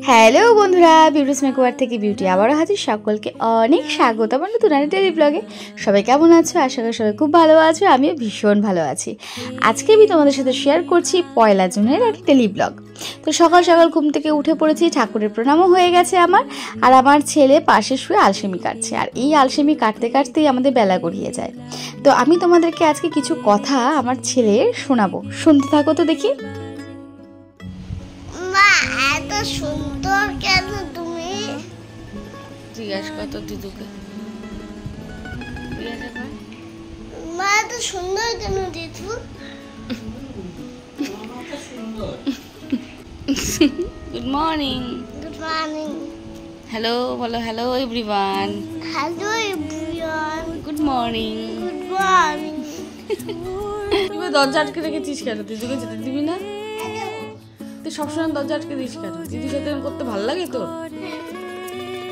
Hello বন্ধুরা, beauties makeover থেকে beauty আবারও হাজির। সকলকে অনেক স্বাগত আমার নতুন ডেইলি ব্লগে। সবাই কেমন আছো? আশা করি সবাই খুব ভালো আছো। আমিও ভীষণ ভালো আছি। আজকে আমি তোমাদের সাথে শেয়ার করছি পয়লা জুনের একটা ডেইলি ব্লগ। তো সকাল সকাল ঘুম থেকে উঠে পড়েছি, ঠাকুরের প্রণামও হয়ে গেছে আমার। আর আমার ছেলে পাশে শুয়ে আলসেমি কাটছে, আর এই আলসেমি কাটতে কাটতেই আমাদের বেলা গড়িয়ে যায়। তো আমি তোমাদেরকে আজকে কিছু কথা আমার ছেলের শোনাবো, শুনতে থাকো তো দেখি। এত সুন্দর কেন তুমি? জিজ্ঞাসা কত দিদুকে। মা এত সুন্দর কেন দিদু? Good morning. Good morning. Hello বলো। Hello everyone. Hello everyone. Good morning. Good morning. তুই দরজা আটকে রেখেছিস কেন? দিদুকে যেতে দিবি না? তুই সবসময় দরজা আটকে দিস কেন? দিদির সাথে করতে ভালো লাগে তোর?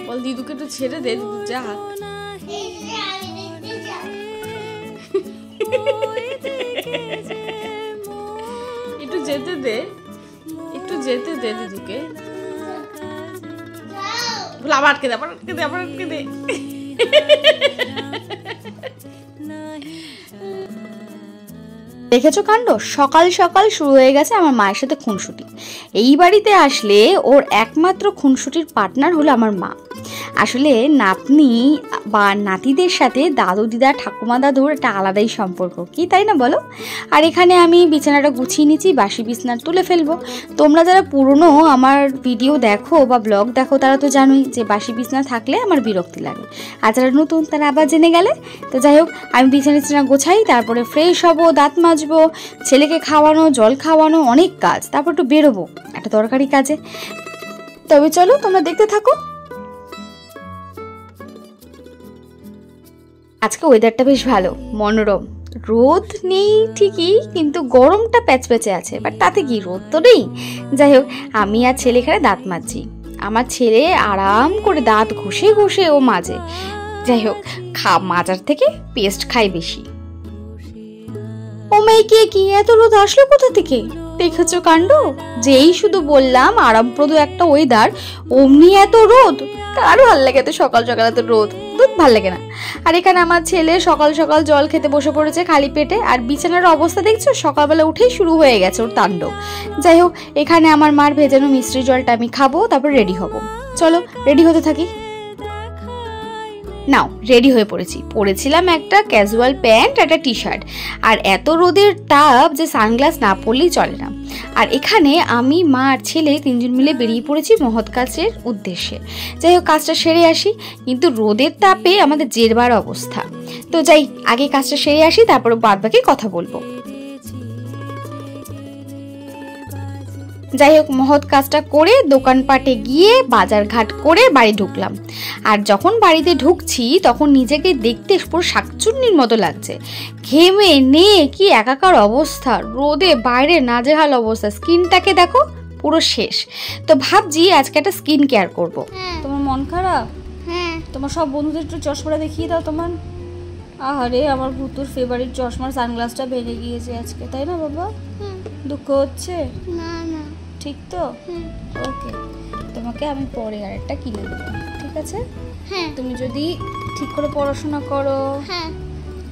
বল দিদুকে একটু ছেড়ে দে, যা। একটু যেতে দে, একটু যেতে দে দিদুকে। বল আবার আটকে দে, আবার আটকে দে, আবার আটকে দে। দেখেছো কাণ্ড? সকাল সকাল শুরু হয়ে গেছে আমার মায়ের সাথে খুনসুটি। এই বাড়িতে আসলে ওর একমাত্র খুনসুটির পার্টনার হলো আমার মা। আসলে নাতনি বা নাতিদের সাথে দাদু দিদা ঠাকুমা দাদুর একটা আলাদাই সম্পর্ক, কি তাই না বলো? আর এখানে আমি বিছানাটা গুছিয়ে নিচ্ছি, বাসি বিছানা তুলে ফেলবো। তোমরা যারা পুরনো আমার ভিডিও দেখো বা ব্লগ দেখো তারা তো জানোই যে বাসি বিছানা থাকলে আমার বিরক্তি লাগে। আর যারা নতুন তারা আবার জেনে গেলে। তো যাই হোক, আমি বিছানা গোছাই, তারপরে ফ্রেশ হবো, দাঁত মাজবো, ছেলেকে খাওয়ানো, জল খাওয়ানো, অনেক কাজ। তারপর একটু বেরোবো একটা দরকারি কাজে। তবে চলো তোমরা দেখতে থাকো। আজকে ওয়েদারটা বেশ ভালো, মনোরম। রোদ নেই ঠিকই, কিন্তু গরমটা প্যাচপ্যাচে আছে, বাট তাতে কি, রোদ তো নেই। যাই হোক, আমি আর ছেলে এখানে দাঁত মাজছি। আমার ছেলে আরাম করে দাঁত ঘষে ঘষে ও মাজে। যাই হোক, মাজার থেকে পেস্ট খাই বেশি। ও মেয়ে, কি এত রোদ আসলো কোথা থেকে? দেখেছো কাণ্ড? যেই শুধু বললাম আরামপ্রদ একটা ওয়েদার, অমনি এত রোদ। কার ভাল লাগে তো সকাল সকাল এত রোদ? দুধ ভাল লাগে না। আর এখানে আমার ছেলে সকাল সকাল জল খেতে বসে পড়েছে খালি পেটে। আর বিছানার অবস্থা দেখছো? সকালবেলা উঠেই শুরু হয়ে গেছে ওর তাণ্ডব। যাই হোক, এখানে আমার মার ভেজানো মিষ্টি জলটা আমি খাবো, তারপর রেডি হব। চলো রেডি হতে থাকি। নাও রেডি হয়ে পরেছিলাম একটা ক্যাজুয়াল প্যান্ট, একটা টি শার্ট। আর এত রোদের তাপ যে সানগ্লাস না পরলেই চলে না। আর এখানে আমি, মা আর ছেলে তিনজন মিলে বেরিয়ে পড়েছি মহৎ কাজের উদ্দেশ্যে। যাই হোক, কাজটা সেরে আসি, কিন্তু রোদের তাপে আমাদের জেরবার অবস্থা। তো যাই, আগে কাজটা সেরে আসি, তারপরে বাদ বাকি কথা বলবো। যাই হোক, মহৎ কাজটা করে দোকানপাটে গিয়ে বাজার ঘাট করে বাড়ি ঢুকলাম। আর যখন বাড়িতে ঢুকছি তখন নিজেকে দেখতে পুরো শাকচুন্নির মতো লাগছে। ঘেমে নিয়ে কি একাকার অবস্থা, রোদে বাইরে নাজেহাল অবস্থা। স্কিনটাকে দেখো, পুরো শেষ। তো ভাবছি আজকে একটা স্কিন কেয়ার করবো। তোমার মন খারাপ? হ্যাঁ। তোমার সব বন্ধুদের একটু চশমাটা দেখিয়ে দাও তোমার। আহারে, আমার ভুতুর ফেভারিট চশমার সানগ্লাসটা ভেঙে গিয়েছে আজকে, তাই না বাবা? দুঃখ হচ্ছে? না না, ঠিক তো? ওকে, তোমাকে আমি পরে আরেকটা কিনে দেবো, ঠিক আছে? হ্যাঁ। তুমি যদি ঠিক করে পড়াশোনা করো, হ্যাঁ,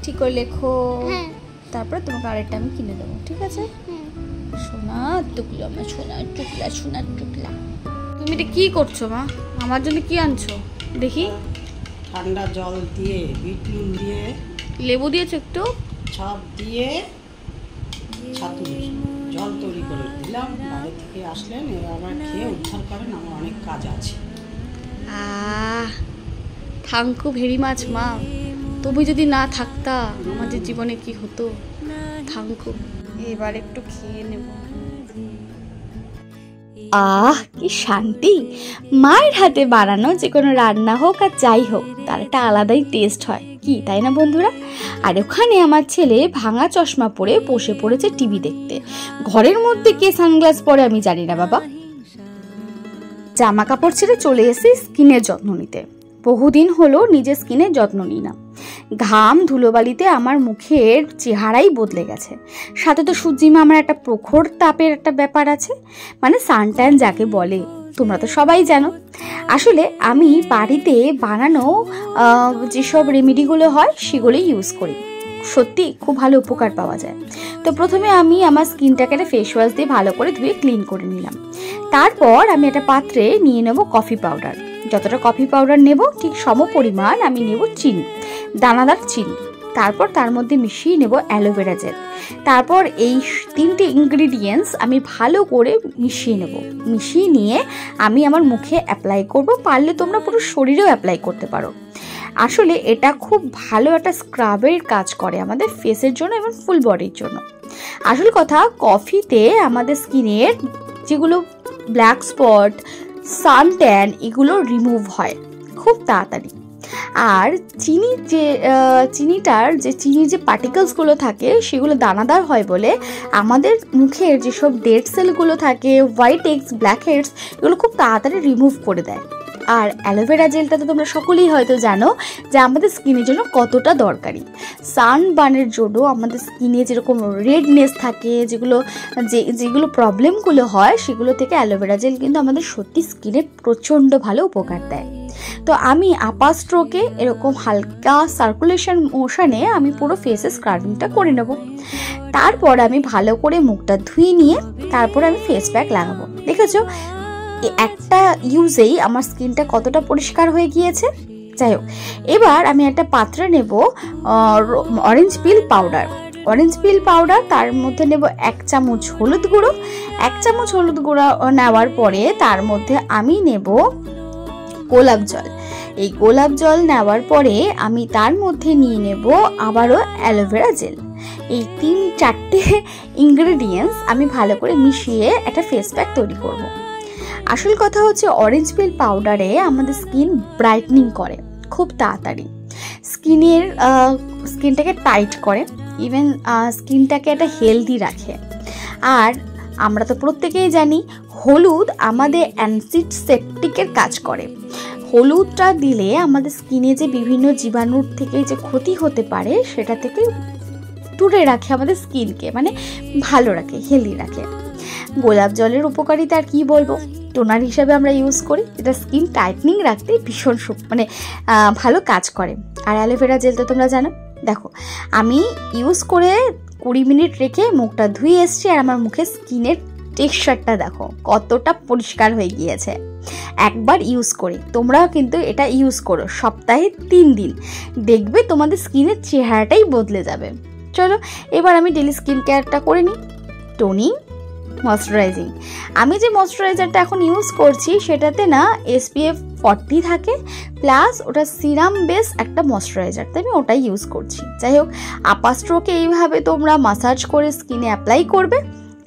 ঠিক করে লেখো, হ্যাঁ, তারপরে তোমাকে আরেকটা আমি কিনে দেবো, ঠিক আছে? সোনা টুকলা, আমার সোনা টুকলা, সোনার টুকলা। তুমি এটা কি করছো মা? আমার জন্য কি আনছো দেখি? ঠান্ডা জল দিয়ে, বিট নুন দিয়ে, লেবু দিয়েছো একটু, সব দিয়ে ছাতু জল তৈরি করে দিলাম। বাইরে থেকে আসলেন, এবার আবার খেয়ে উদ্ধার করেন, আমার অনেক কাজ আছে। থ্যাংক ইউ ভেরি মাচ মা। তুমি যদি না থাকতা আমাদের জীবনে কি হতো। Thank you. এবার একটু খেয়ে নেব। কি শান্তি! মায়ের হাতে বানানো যে কোনো রান্না হোক আর যাই হোক, তার একটা আলাদাই টেস্ট হয়, কি তাই না বন্ধুরা? আর ওখানে আমার ছেলে ভাঙা চশমা পরে বসে পড়েছে টিভি দেখতে। ঘরের মধ্যে কে সানগ্লাস পরে আমি জানি না বাবা। জামা কাপড় ছেড়ে চলে এসেছি স্কিনের যত্ন নিতে। বহুদিন হলো নিজের স্কিনের যত্ন নিই না। ঘাম ধুলোবালিতে আমার মুখের চেহারাই বদলে গেছে। সাথে তো সূর্যিমা আমার একটা প্রখর তাপের একটা ব্যাপার আছে, মানে সানট্যান যাকে বলে। তোমরা তো সবাই জানো। আসলে আমি বাড়িতে বানানো যেসব রেমেডিগুলো হয় সেগুলোই ইউজ করি, সত্যি খুব ভালো উপকার পাওয়া যায়। তো প্রথমে আমি আমার স্কিনটাকে একটা ফেস ওয়াশ দিয়ে ভালো করে ধুয়ে ক্লিন করে নিলাম। তারপর আমি একটা পাত্রে নিয়ে নেব কফি পাউডার। যতটা কফি পাউডার নেব ঠিক সম পরিমাণ আমি নেব চিনি, দানাদার চিনি। তারপর তার মধ্যে মিশিয়ে নেব অ্যালোভেরা জেল। তারপর এই 3টে ইনগ্রিডিয়েন্টস আমি ভালো করে মিশিয়ে নেব। মিশিয়ে নিয়ে আমি আমার মুখে অ্যাপ্লাই করব, পারলে তোমরা পুরো শরীরেও অ্যাপ্লাই করতে পারো। আসলে এটা খুব ভালো একটা স্ক্রাবের কাজ করে আমাদের ফেসের জন্য এবং ফুল বডির জন্য। আসল কথা, কফিতে আমাদের স্কিনের যেগুলো ব্ল্যাক স্পট, সান ট্যান এগুলো রিমুভ হয় খুব তাড়াতাড়ি। আর চিনির যে পার্টিকেলসগুলো থাকে সেগুলো দানাদার হয় বলে আমাদের মুখের যেসব ডেড সেলগুলো থাকে, হোয়াইট হেডস, ব্ল্যাক হেডস, এগুলো খুব তাড়াতাড়ি রিমুভ করে দেয়। আর অ্যালোভেরা জেলটা তো তোমরা সকলেই হয়তো জানো যে আমাদের স্কিনের জন্য কতটা দরকারি। সানবার্নের জন্য আমাদের স্কিনে যেরকম রেডনেস থাকে, যেগুলো প্রবলেমগুলো হয় সেগুলো থেকে অ্যালোভেরা জেল কিন্তু আমাদের সত্যি স্কিনে প্রচণ্ড ভালো উপকার দেয়। তো আমি আপার স্ট্রোকে এরকম হালকা সার্কুলেশন মোশনে আমি পুরো ফেসে স্ক্রাবিংটা করে নেব। তারপর আমি ভালো করে মুখটা ধুয়ে নিয়ে তারপর আমি ফেস প্যাক লাগাবো। দেখেছো একটা ইউজেই আমার স্কিনটা কতটা পরিষ্কার হয়ে গিয়েছে। যাই হোক, এবার আমি একটা পাত্রে নেব অরেঞ্জ পিল পাউডার। তার মধ্যে নেব 1 চামচ হলুদ গুঁড়ো। 1 চামচ হলুদ গুঁড়ো নেওয়ার পরে তার মধ্যে আমি নেব গোলাপ জল। এই গোলাপ জল নেওয়ার পরে আমি তার মধ্যে নিয়ে নেব আবারও অ্যালোভেরা জেল। এই 3-4টে ইনগ্রেডিয়েন্টস আমি ভালো করে মিশিয়ে একটা ফেস প্যাক তৈরি করব। আসল কথা হচ্ছে অরেঞ্জ পিল পাউডারে আমাদের স্কিন ব্রাইটনিং করে খুব তাড়াতাড়ি, স্কিনটাকে টাইট করে, ইভেন স্কিনটাকে একটা হেলদি রাখে। আর আমরা তো প্রত্যেকেই জানি হলুদ আমাদের অ্যান্টিসেপটিকের কাজ করে। হলুদটা দিলে আমাদের স্কিনে যে বিভিন্ন জীবাণুর থেকে যে ক্ষতি হতে পারে সেটা থেকে দূরে রাখে, আমাদের স্কিনকে মানে ভালো রাখে, হেলদি রাখে। গোলাপ জলের উপকারিতা আর কি বলবো, টোনার হিসাবে আমরা ইউজ করি, এটা স্কিন টাইটনিং রাখতে ভীষণ ভালো কাজ করে। আর অ্যালোভেরা জেল তো তোমরা জানো, দেখো আমি ইউজ করে 20 মিনিট রেখে মুখটা ধুয়ে এসছি আর আমার মুখের স্কিনের টেক্সচারটা দেখো কতটা পরিষ্কার হয়ে গিয়েছে। একবার ইউজ করি, তোমরাও কিন্তু এটা ইউজ করো সপ্তাহে 3 দিন, দেখবে তোমাদের স্কিনের চেহারাটাই বদলে যাবে। চলো এবার আমি ডেলি স্কিন কেয়ারটা করে নিই। Toning, moisturising. আমি যে ময়শ্চারাইজারটা এখন ইউজ করছি সেটাতে না SPF 40 থাকে, প্লাস ওটা সিরাম বেস একটা ময়শ্চারাইজার, তাই আমি ওটাই ইউজ করছি। যাই হোক, আপার স্ট্রোকে এইভাবে তোমরা মাসাজ করে স্কিনে অ্যাপ্লাই করবে,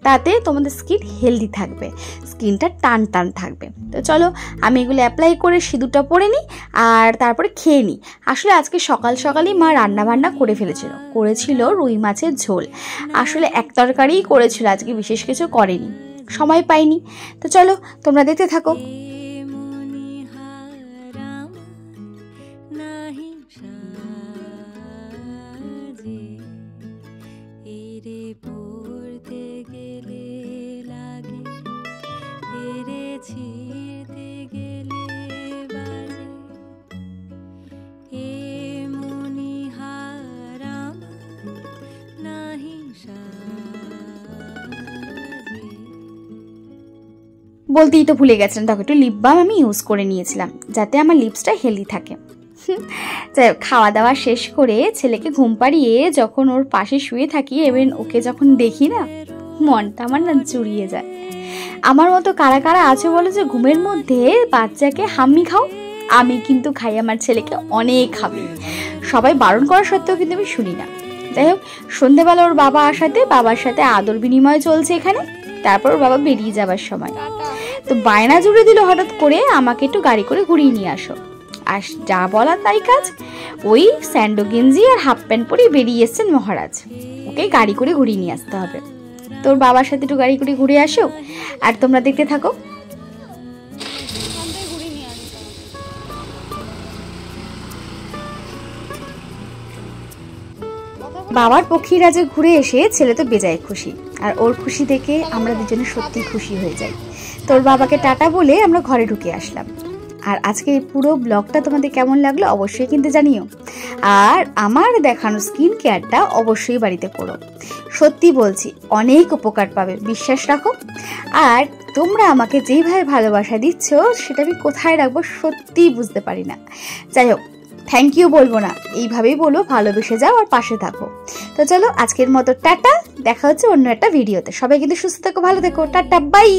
তাতে তোমাদের স্কিন হেলদি থাকবে, স্কিনটা টান টান থাকবে। তো চলো আমি এগুলো অ্যাপ্লাই করে সিঁদুরটা পরে নিই আর তারপরে খেয়ে নিই। আসলে আজকে সকালই মা রান্নাবান্না করেছিল রুই মাছের ঝোল। আসলে এক তরকারিই করেছিল, আজকে বিশেষ কিছু করেনি, সময় পাইনি। তো চলো তোমরা দেখতে থাকো। বলতেই তো ভুলে গেছিলাম, দেখো একটু লিপ বাম আমি ইউজ করে নিয়েছিলাম যাতে আমার লিপসটা হেলদি থাকে। যাই হোক, খাওয়া দাওয়া শেষ করে ছেলেকে ঘুম পাড়িয়ে যখন ওর পাশে শুয়ে থাকি এবং ওকে যখন দেখি না, মনটা আমার না জুড়িয়ে যায়। আমার মতো কারা কারা আছে বলো যে ঘুমের মধ্যে বাচ্চাকে হাম্মি খাও? আমি কিন্তু খাই, আমার ছেলেকে অনেক খাবি, সবাই বারণ করা সত্ত্বেও কিন্তু আমি শুনি না। যাই হোক, সন্ধেবেলা ওর বাবার সাথে আদর বিনিময় চলছে এখানে। তারপর ওর বাবা বেরিয়ে যাবার সময় তো বায়না জুড়ে দিল হঠাৎ করে আমাকে একটু গাড়ি করে ঘুরিয়ে নিয়ে আসো। আর যা বলা তাই কাজ, ওই স্যান্ডো গেঞ্জি আর হাফ প্যান্ট পরে বেরিয়ে এসছেন মহারাজ, ওকে গাড়ি করে ঘুরিয়ে নিয়ে আসতে হবে। তোর বাবার সাথে একটু গাড়ি করে ঘুরে আসো আর তোমরা দেখতে থাকো। বাবার পক্ষীরাজে ঘুরে এসে ছেলে তো বেজায় খুশি, আর ওর খুশি দেখে আমরা দুজনে সত্যি খুশি হয়ে যাই। তোর বাবাকে টাটা বলে আমরা ঘরে ঢুকে আসলাম। আর আজকে এই পুরো ব্লগটা তোমাদের কেমন লাগলো অবশ্যই কিন্তু জানিও। আর আমার দেখানো স্কিন কেয়ারটা অবশ্যই বাড়িতে করো, সত্যি বলছি অনেক উপকার পাবে, বিশ্বাস রাখো। আর তোমরা আমাকে যেইভাবে ভালোবাসা দিচ্ছ সেটা আমি কোথায় রাখবো সত্যিই বুঝতে পারি না। যাই হোক, থ্যাংক ইউ বলবো না, এইভাবেই বলবো ভালোবেসে যাও আর পাশে থাকো। তো চলো আজকের মতো টাটা, দেখা হচ্ছে অন্য একটা ভিডিওতে। সবাই কিন্তু সুস্থ থেকো, ভালো থেকো, টাটা, বাই।